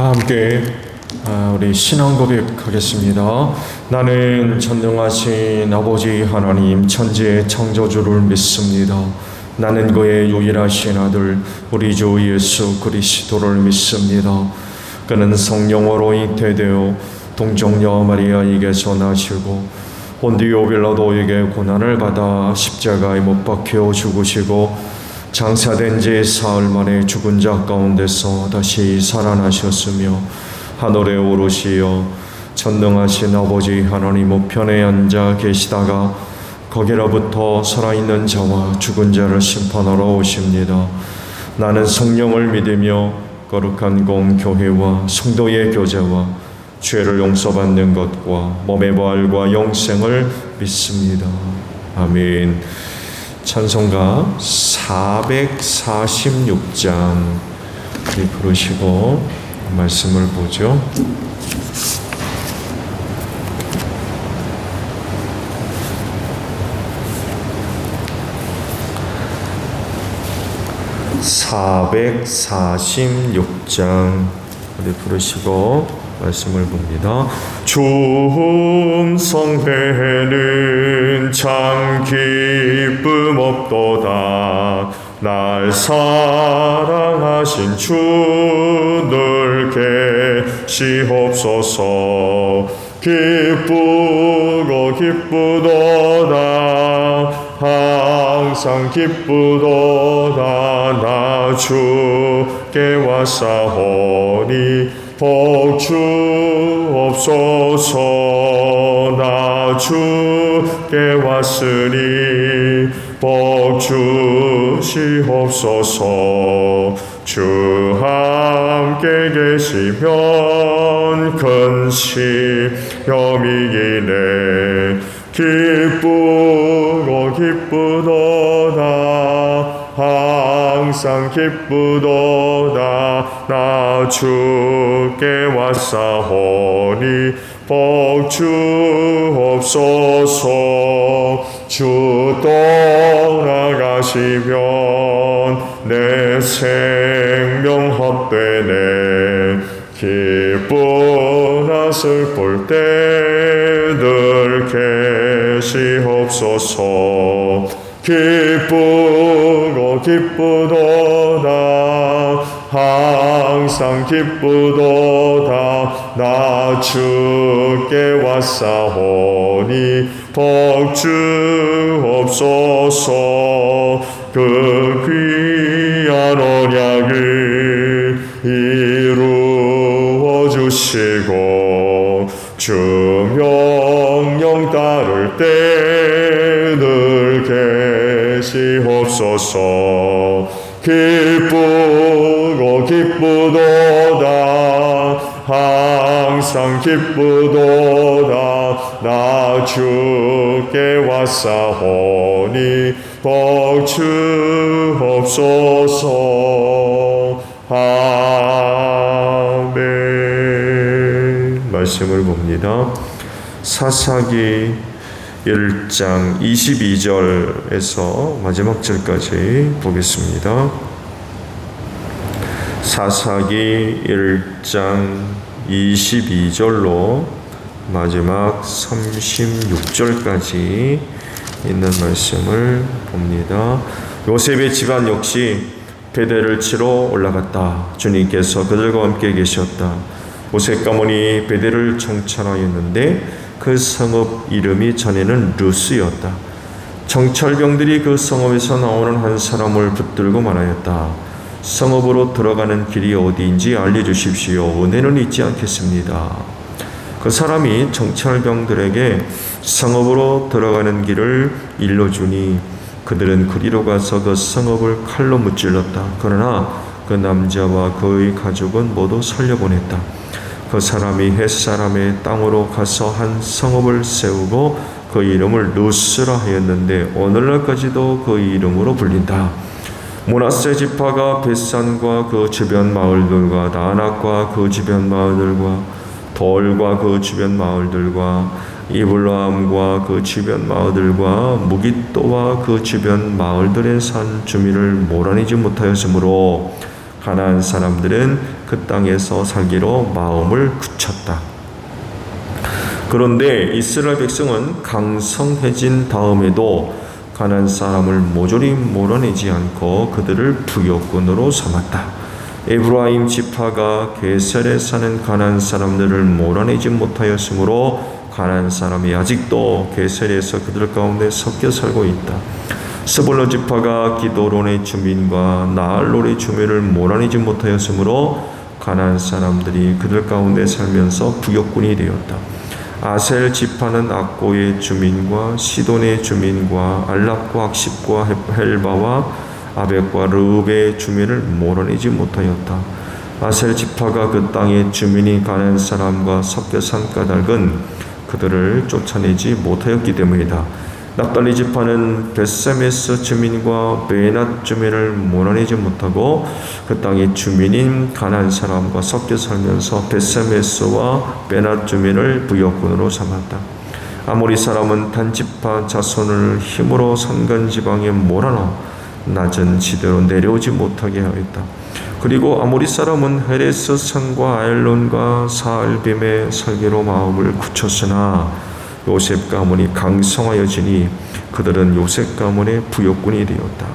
함께 우리 신앙 고백하겠습니다. 나는 전능하신 아버지 하나님 천지의 창조주를 믿습니다. 나는 그의 유일하신 아들 우리 주 예수 그리스도를 믿습니다. 그는 성령으로 잉태되어 동정녀 마리아에게서 나시고 본디오 빌라도에게 고난을 받아 십자가에 못 박혀 죽으시고 장사된 지 사흘 만에 죽은 자 가운데서 다시 살아나셨으며 하늘에 오르시어 전능하신 아버지 하나님 우편에 앉아 계시다가 거기로부터 살아있는 자와 죽은 자를 심판하러 오십니다. 나는 성령을 믿으며 거룩한 공교회와 성도의 교제와 죄를 용서받는 것과 몸의 부활과 영생을 믿습니다. 아멘. 찬송가 446장 부르시고 말씀을 보죠. (446장) 우리 부르시고 말씀을 봅니다. 춤성회는 참 기쁨 없도다. 날 사랑하신 주 늘 계시옵소서. 기쁘고 기쁘도다. 항상 기쁘도다. 나 주께 왔사오니 복 주옵소서. 나 주께 왔으니 복 주시옵소서. 주 함께 계시면 근심염이기네. 기쁘고 기쁘도다. 항상 기쁘도다. 나 주께 왔사오니 복 주옵소서. 주 떠나가시면 내 생명 헛되네. 기쁘나 슬플 때 늘 계시옵소서. 기쁘고 기쁘도다. 항상 기쁘도다. 나 주께 왔사오니 복 주옵소서. 그 귀한 언약을 이루어 주시고 주 명령 따를 때 늘 계시옵소서. 기쁘고 기쁘도다. 항상 기쁘도다. 나 주께 왔사오니 복 주옵소서. 아멘. 말씀을 봅니다. 사사기 1장 22절에서 마지막 절까지 보겠습니다. 사사기 1장 22절로 마지막 36절까지 있는 말씀을 봅니다. 요셉의 집안 역시 베델을 치러 올라갔다. 주님께서 그들과 함께 계셨다. 요셉 가문이 베델을 정찰하였는데 그 성읍 이름이 전에는 루스였다. 정찰병들이 그 성읍에서 나오는 한 사람을 붙들고 말하였다. 성읍으로 들어가는 길이 어디인지 알려주십시오. 은혜는 잊지 않겠습니다. 그 사람이 정찰병들에게 성읍으로 들어가는 길을 일러주니 그들은 그리로 가서 그 성읍을 칼로 무찔렀다. 그러나 그 남자와 그의 가족은 모두 살려보냈다. 그 사람이 햇사람의 땅으로 가서 한 성읍을 세우고 그 이름을 루스라 하였는데 오늘날까지도 그 이름으로 불린다. 므낫세 지파가 벳산과 그 주변 마을들과 나낙과 그 주변 마을들과 돌과 그 주변 마을들과 이블라함과 그 주변 마을들과 무깃도와 그 주변 마을들의 산 주민을 몰아내지 못하였으므로 가나안 사람들은 그 땅에서 살기로 마음을 굳혔다. 그런데 이스라엘 백성은 강성해진 다음에도 가나안 사람을 모조리 몰아내지 않고 그들을 부역군으로 삼았다. 에브라임 지파가 게셀에 사는 가나안 사람들을 몰아내지 못하였으므로 가나안 사람이 아직도 게셀에서 그들 가운데 섞여 살고 있다. 스불론 지파가 기도론의 주민과 나알롤의 주민을 몰아내지 못하였으므로 가나안 사람들이 그들 가운데 살면서 부역군이 되었다. 아셀 지파는 악고의 주민과 시돈의 주민과 알랍과 악십과 헬바와 아벡과 르읍의 주민을 몰아내지 못하였다. 아셀 지파가 그 땅의 주민이 가나안 사람과 섞여 산 까닭은 그들을 쫓아내지 못하였기 때문이다. 납달리 지파는 벳세메스 주민과 베낫 주민을 몰아내지 못하고 그 땅의 주민인 가나안 사람과 섞여 살면서 벳세메스와 베낫 주민을 부역군으로 삼았다. 아모리 사람은 단지파 자손을 힘으로 산간지방에 몰아넣어 낮은 지대로 내려오지 못하게 하였다. 그리고 아모리 사람은 헤레스 산과 아엘론과 사알빔에 살기로 마음을 굳혔으나 요셉 가문이 강성하여지니 그들은 요셉 가문의 부역군이 되었다.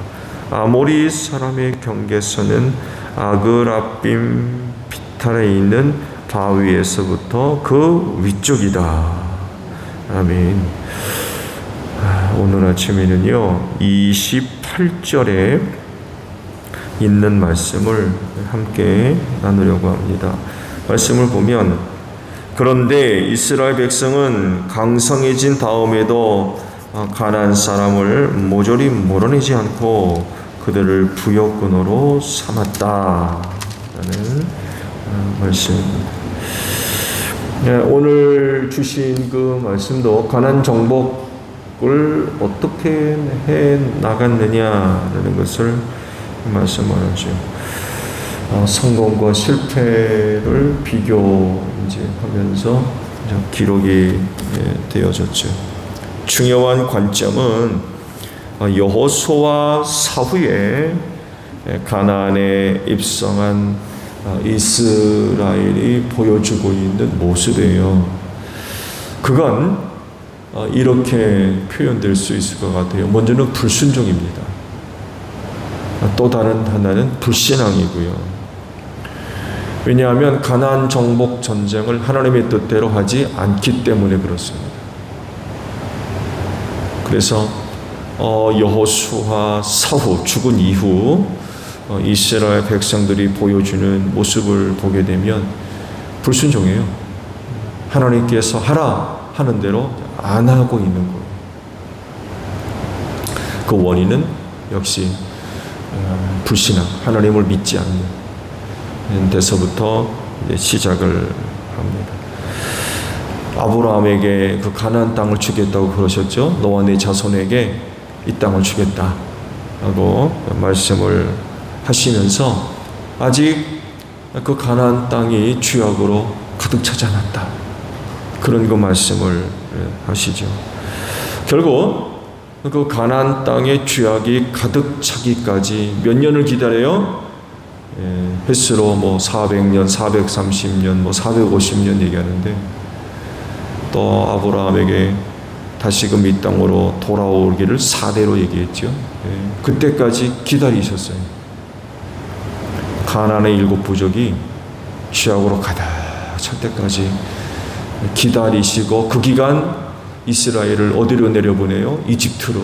아모리 사람의 경계선은 아그라빔 비탈에 있는 바위에서부터 그 위쪽이다. 아멘. 오늘 아침에는요 28절에 있는 말씀을 함께 나누려고 합니다. 말씀을 보면 그런데 이스라엘 백성은 강성해진 다음에도 가나안 사람을 모조리 몰아내지 않고 그들을 부역군으로 삼았다 라는 말씀입니다. 오늘 주신 그 말씀도 가나안 정복을 어떻게 해 나갔느냐라는 것을 말씀하죠. 성공과 실패를 비교하면서 기록이 되어졌죠. 중요한 관점은 여호수아 사후에 가나안에 입성한 이스라엘이 보여주고 있는 모습이에요. 그건 이렇게 표현될 수 있을 것 같아요. 먼저는 불순종입니다. 또 다른 하나는 불신앙이고요. 왜냐하면 가나안 정복 전쟁을 하나님의 뜻대로 하지 않기 때문에 그렇습니다. 그래서 여호수아 사후 죽은 이후 이스라엘 백성들이 보여주는 모습을 보게 되면 불순종해요. 하나님께서 하라 하는 대로 안 하고 있는 거예요. 그 원인은 역시 불신앙, 하나님을 믿지 않는 데서부터 시작을 합니다. 아브라함에게 그 가나안 땅을 주겠다고 그러셨죠. 너와 네 자손에게 이 땅을 주겠다 라고 말씀을 하시면서 아직 그 가나안 땅이 죄악으로 가득 차지 않았다, 그런 그 말씀을 하시죠. 결국 그 가나안 땅의 죄악이 가득 차기까지 몇 년을 기다려요? 횟수로 400년, 430년, 450년 얘기하는데, 또 아브라함에게 다시금 이 땅으로 돌아오기를 4대로 얘기했죠. 그때까지 기다리셨어요. 가나안의 7 부족이 죄악으로 가득 찰 때까지 기다리시고, 그 기간 이스라엘을 어디로 내려보내요? 이집트로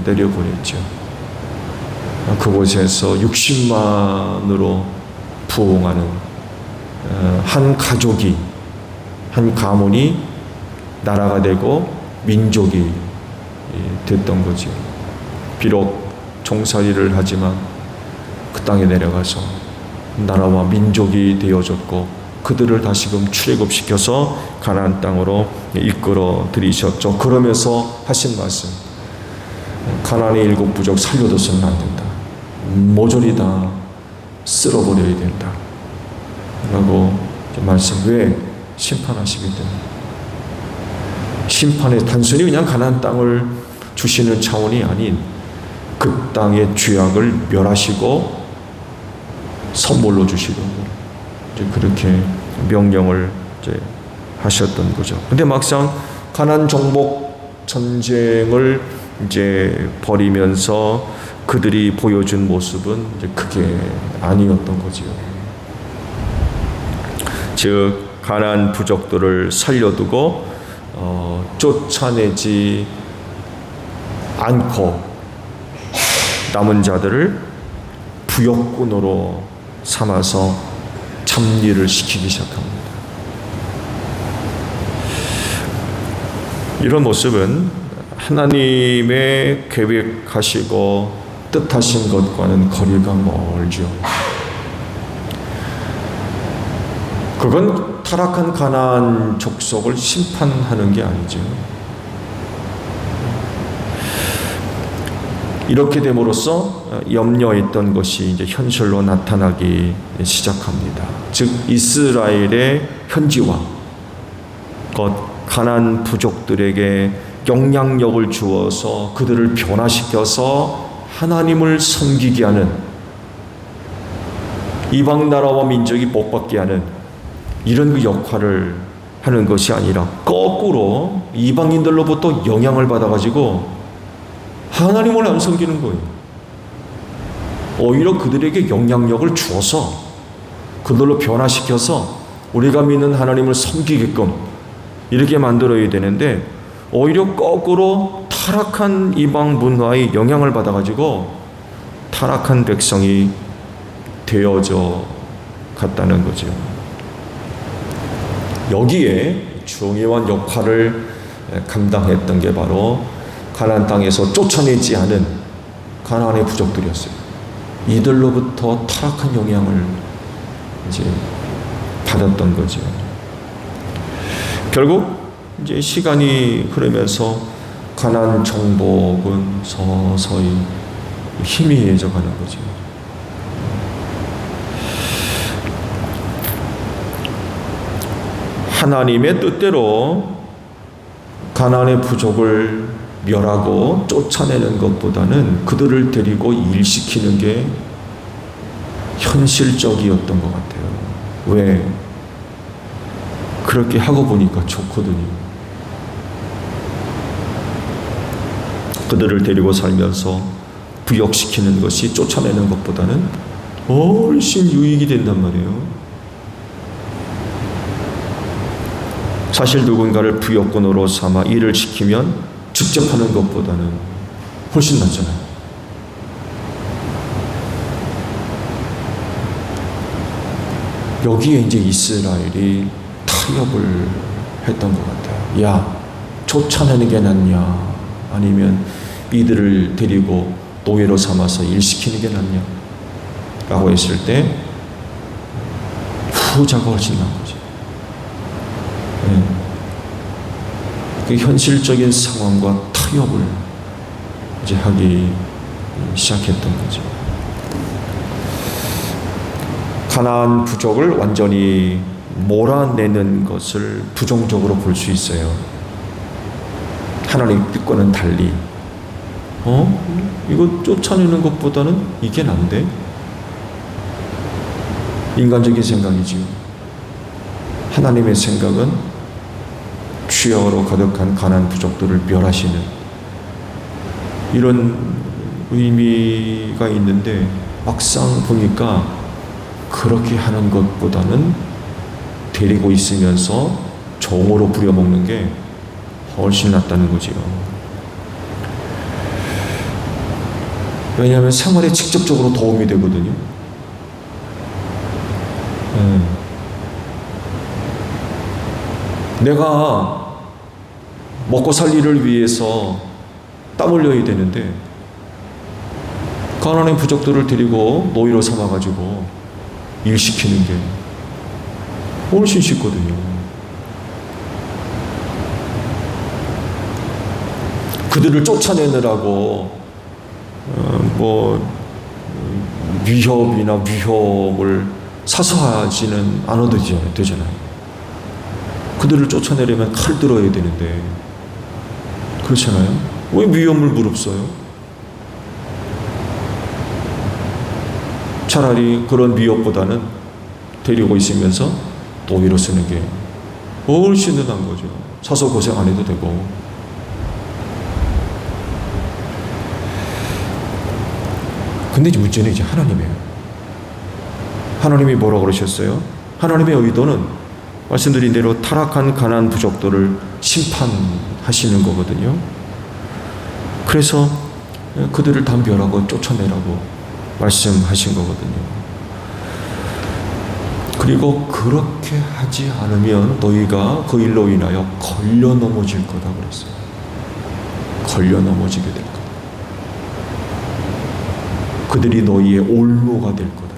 내려보냈죠. 그곳에서 60만으로 부흥하는 한 가족이, 한 가문이 나라가 되고 민족이 됐던 거죠. 비록 종살이를 하지만 그 땅에 내려가서 나라와 민족이 되어졌고, 그들을 다시금 출애굽시켜서 가나안 땅으로 이끌어 들이셨죠. 그러면서 하신 말씀, 가나안의 7 부족 살려둬서는 안 된다, 모조리 다 쓸어버려야 된다 라고 말씀. 왜? 심판하시기 때문에. 심판에 단순히 그냥 가나안 땅을 주시는 차원이 아닌 그 땅의 죄악을 멸하시고 선물로 주시고 이제 그렇게 명령을 이제 하셨던 거죠. 근데 막상 가나안 정복 전쟁을 이제 벌이면서 그들이 보여준 모습은 이제 그게 아니었던 거지요. 즉 가나안 부족들을 살려두고 쫓아내지 않고 남은 자들을 부역꾼으로 삼아서 잡일을 시키기 시작합니다. 이런 모습은 하나님의 계획하시고 뜻하신 것과는 거리가 멀죠. 그건 타락한 가나안 족속을 심판하는 게 아니죠. 이렇게 됨으로써 염려했던 것이 이제 현실로 나타나기 시작합니다. 즉 이스라엘의 현지화, 가나안 부족들에게 영향력을 주어서 그들을 변화시켜서 하나님을 섬기게 하는, 이방 나라와 민족이 복받게 하는 이런 그 역할을 하는 것이 아니라 거꾸로 이방인들로부터 영향을 받아가지고 하나님을 안 섬기는 거예요. 오히려 그들에게 영향력을 주어서 그들로 변화시켜서 우리가 믿는 하나님을 섬기게끔 이렇게 만들어야 되는데, 오히려 거꾸로 타락한 이방 문화의 영향을 받아가지고 타락한 백성이 되어져 갔다는 거죠. 여기에 중요한 역할을 감당했던 게 바로 가나안 땅에서 쫓아내지 않은 가나안의 부족들이었어요. 이들로부터 타락한 영향을 이제 받았던 거죠. 결국 이제 시간이 흐르면서 가나안 정복은 서서히 희미해져 가는 거죠. 하나님의 뜻대로 가나안의 부족을 멸하고 쫓아내는 것보다는 그들을 데리고 일시키는 게 현실적이었던 것 같아요. 왜? 그렇게 하고 보니까 좋거든요. 그들을 데리고 살면서 부역시키는 것이 쫓아내는 것보다는 훨씬 유익이 된단 말이에요. 사실 누군가를 부역꾼으로 삼아 일을 시키면 직접 하는 것보다는 훨씬 낫잖아요. 여기에 이제 이스라엘이 타협을 했던 것 같아요. 야, 쫓아내는 게 낫냐? 아니면 이들을 데리고 노예로 삼아서 일시키는 게 낫냐? 라고 했을 때 후자가 훨씬 나은 거죠. 그 현실적인 상황과 타협을 이제 하기 시작했던 거죠. 가나안 부족을 완전히 몰아내는 것을 부정적으로 볼 수 있어요. 하나님 뜻과는 달리 이거 쫓아내는 것보다는 이게 난데? 인간적인 생각이지요. 하나님의 생각은 취약으로 가득한 가나안 부족들을 멸하시는 이런 의미가 있는데, 막상 보니까 그렇게 하는 것보다는 데리고 있으면서 종으로 부려먹는 게 훨씬 낫다는 거지요. 왜냐하면 생활에 직접적으로 도움이 되거든요. 내가 먹고 살 일을 위해서 땀 흘려야 되는데 가나안의 부족들을 데리고 노예로 삼아가지고 일시키는 게 훨씬 쉽거든요. 그들을 쫓아내느라고 위협이나 위험을 사수하지는 않아도 되잖아요. 그들을 쫓아내려면 칼 들어야 되는데 그렇잖아요. 왜 위험을 무릅써요? 차라리 그런 미역보다는 데리고 있으면서 노예로 쓰는 게 훨씬 더 나은 거죠. 사서 고생 안 해도 되고. 근데 이제 문제는 이제 하나님이에요. 하나님이 뭐라고 그러셨어요? 하나님의 의도는 말씀드린 대로 타락한 가나안 부족들을 심판하시는 거거든요. 그래서 그들을 다 멸하고 쫓아내라고 말씀하신 거거든요. 그리고 그렇게 하지 않으면 너희가 그 일로 인하여 걸려 넘어질 거다 그랬어요. 걸려 넘어지게 될 거다. 그들이 너희의 올무가 될 거다.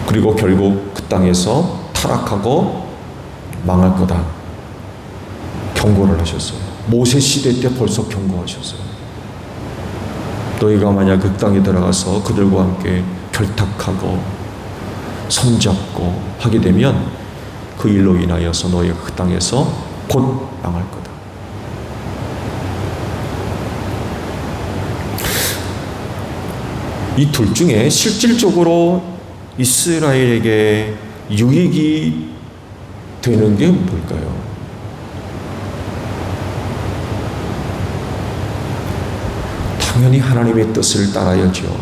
그리고 결국 그 땅에서 타락하고 망할 거다. 경고를 하셨어요. 모세 시대 때 벌써 경고하셨어요. 너희가 만약 그 땅에 들어가서 그들과 함께 결탁하고 손잡고 하게 되면 그 일로 인하여서 너희가 그 땅에서 곧 망할 거다. 이 둘 중에 실질적으로 이스라엘에게 유익이 되는 게 뭘까요? 당연히 하나님의 뜻을 따라야죠.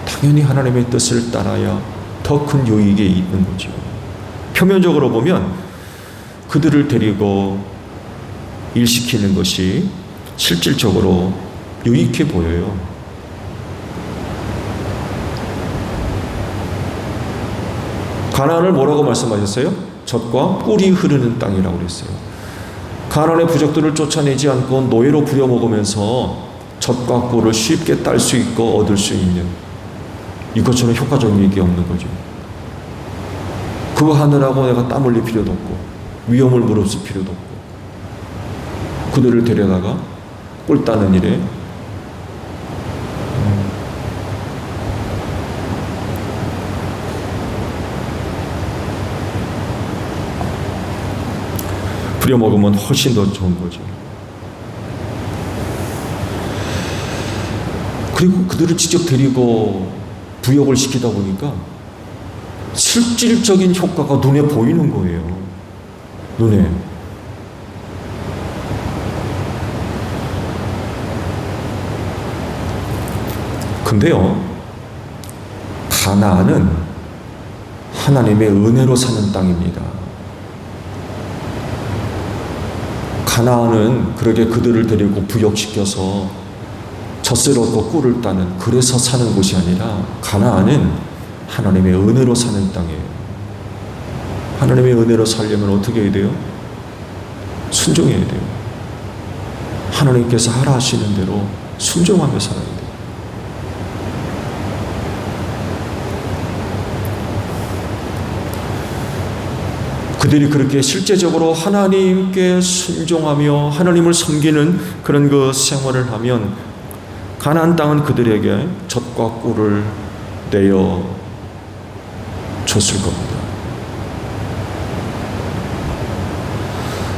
당연히 하나님의 뜻을 따라야 더 큰 유익이 있는 거죠. 표면적으로 보면 그들을 데리고 일시키는 것이 실질적으로 유익해 보여요. 가나안을 뭐라고 말씀하셨어요? 젖과 꿀이 흐르는 땅이라고 그랬어요. 가나안의 부족들을 쫓아내지 않고 노예로 부려먹으면서 젖과 꿀을 쉽게 딸 수 있고 얻을 수 있는, 이것처럼 효과적인 얘기 없는 거죠. 그거 하느라고 내가 땀 흘릴 필요도 없고 위험을 무릅쓸 필요도 없고 그들을 데려다가 꿀 따는 일에 부려먹으면 훨씬 더 좋은 거죠. 그리고 그들을 직접 데리고 부역을 시키다 보니까 실질적인 효과가 눈에 보이는 거예요. 눈에. 근데요, 가나안은 하나님의 은혜로 사는 땅입니다. 가나안은 그러게 그들을 데리고 부역시켜서 젖을 얻고 꿀을 따는, 그래서 사는 곳이 아니라 가나안은 하나님의 은혜로 사는 땅이에요. 하나님의 은혜로 살려면 어떻게 해야 돼요? 순종해야 돼요. 하나님께서 하라 하시는 대로 순종하며 살아야 돼요. 그들이 그렇게 실제적으로 하나님께 순종하며 하나님을 섬기는 그런 그 생활을 하면 가나안 땅은 그들에게 젖과 꿀을 내어 줬을 겁니다.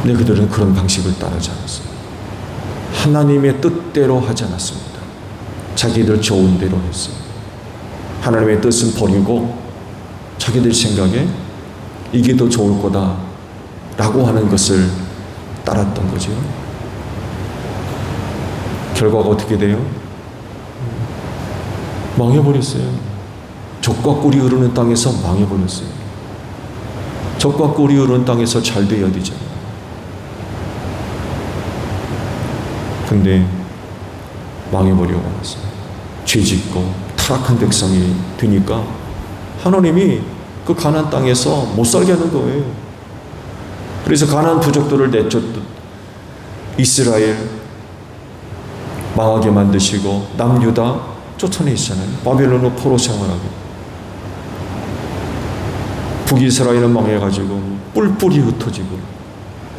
근데 그들은 그런 방식을 따르지 않았어요. 하나님의 뜻대로 하지 않았습니다. 자기들 좋은 대로 했어요. 하나님의 뜻은 버리고 자기들 생각에 이게 더 좋을 거다 라고 하는 것을 따랐던 거죠. 결과가 어떻게 돼요? 망해버렸어요. 젖과 꿀이 흐르는 땅에서 망해버렸어요. 젖과 꿀이 흐르는 땅에서 잘 돼야 되잖아요. 근데 망해버리고 말았어요. 죄짓고 타락한 백성이 되니까 하나님이 그 가나안 땅에서 못 살게 하는 거예요. 그래서 가나안 부족들을 내쫓듯 이스라엘 망하게 만드시고 남유다 쫓아내시잖아요. 바벨론으로 포로 생활하게. 북이스라엘은 망해가지고 뿔뿔이 흩어지고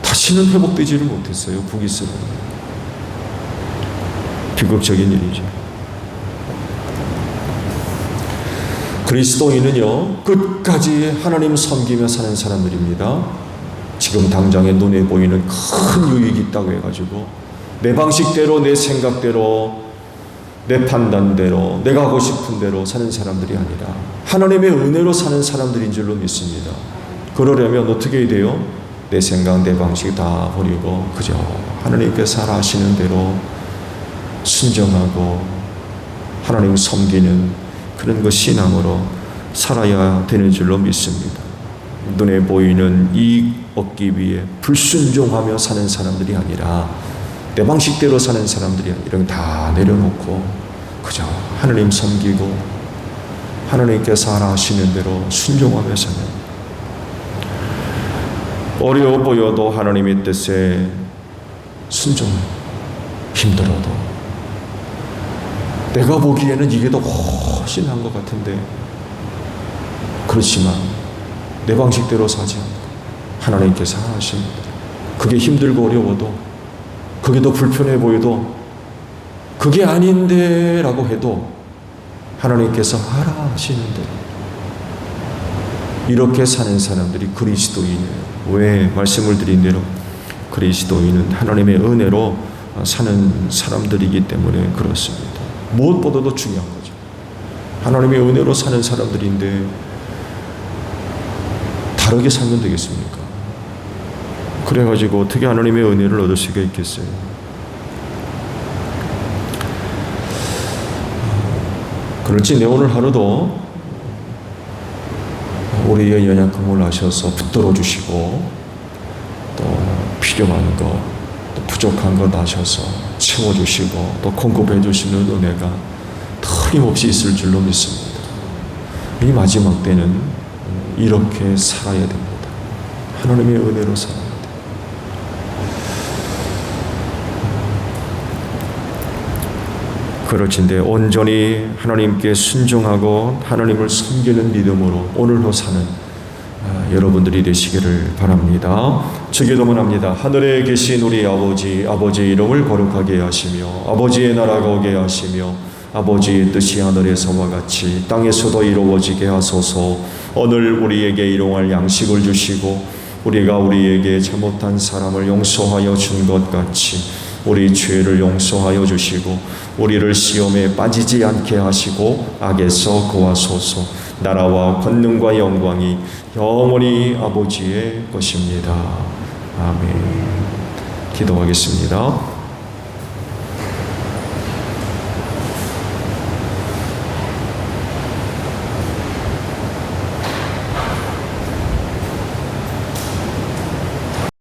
다시는 회복되지를 못했어요. 북이스라엘. 비극적인 일이죠. 그리스도인은요, 끝까지 하나님 섬기며 사는 사람들입니다. 지금 당장에 눈에 보이는 큰 유익이 있다고 해가지고 내 방식대로, 내 생각대로, 내 판단대로, 내가 하고 싶은 대로 사는 사람들이 아니라 하나님의 은혜로 사는 사람들인 줄로 믿습니다. 그러려면 어떻게 해야 돼요? 내 생각, 내 방식 다 버리고 그저 하나님께서 하시는 대로 순종하고 하나님 섬기는 그런 그 신앙으로 살아야 되는 줄로 믿습니다. 눈에 보이는 이익 얻기 위해 불순종하며 사는 사람들이 아니라 내 방식대로 사는 사람들이 아니라 이런 다 내려놓고 그저 하나님 섬기고 하나님께서 하시는 대로 순종하며 사는, 어려워 보여도 하나님의 뜻에 순종, 힘들어도 내가 보기에는 이게 더 훨씬 한 것 같은데 그렇지만 내 방식대로 사지 않고 하나님께서 하십니다. 그게 힘들고 어려워도, 그게 더 불편해 보여도, 그게 아닌데 라고 해도 하나님께서 하라 하시는 대로 이렇게 사는 사람들이 그리스도인이에요. 왜? 말씀을 드린 대로 그리스도인은 하나님의 은혜로 사는 사람들이기 때문에 그렇습니다. 무엇보다도 중요한 거죠. 하나님의 은혜로 사는 사람들인데 다르게 살면 되겠습니까? 그래가지고 어떻게 하나님의 은혜를 얻을 수가 있겠어요? 그럴지 내 오늘 하루도 우리의 연약함을 아셔서 붙들어 주시고 또 필요한 것, 또 부족한 것 아셔서 채워주시고 또 공급해 주시는 은혜가 틀림없이 있을 줄로 믿습니다. 이 마지막 때는 이렇게 살아야 됩니다. 하나님의 은혜로 살아야 됩니다. 그렇진데 온전히 하나님께 순종하고 하나님을 섬기는 믿음으로 오늘도 사는 여러분들이 되시기를 바랍니다. 주기도문합니다. 하늘에 계신 우리 아버지, 아버지의 이름을 거룩하게 하시며 아버지의 나라가 오게 하시며 아버지의 뜻이 하늘에서와 같이 땅에서도 이루어지게 하소서. 오늘 우리에게 일용할 양식을 주시고 우리가 우리에게 잘못한 사람을 용서하여 준 것 같이 우리 죄를 용서하여 주시고 우리를 시험에 빠지지 않게 하시고 악에서 구하소서. 나라와 권능과 영광이 영원히 아버지의 것입니다. 아멘. 기도하겠습니다.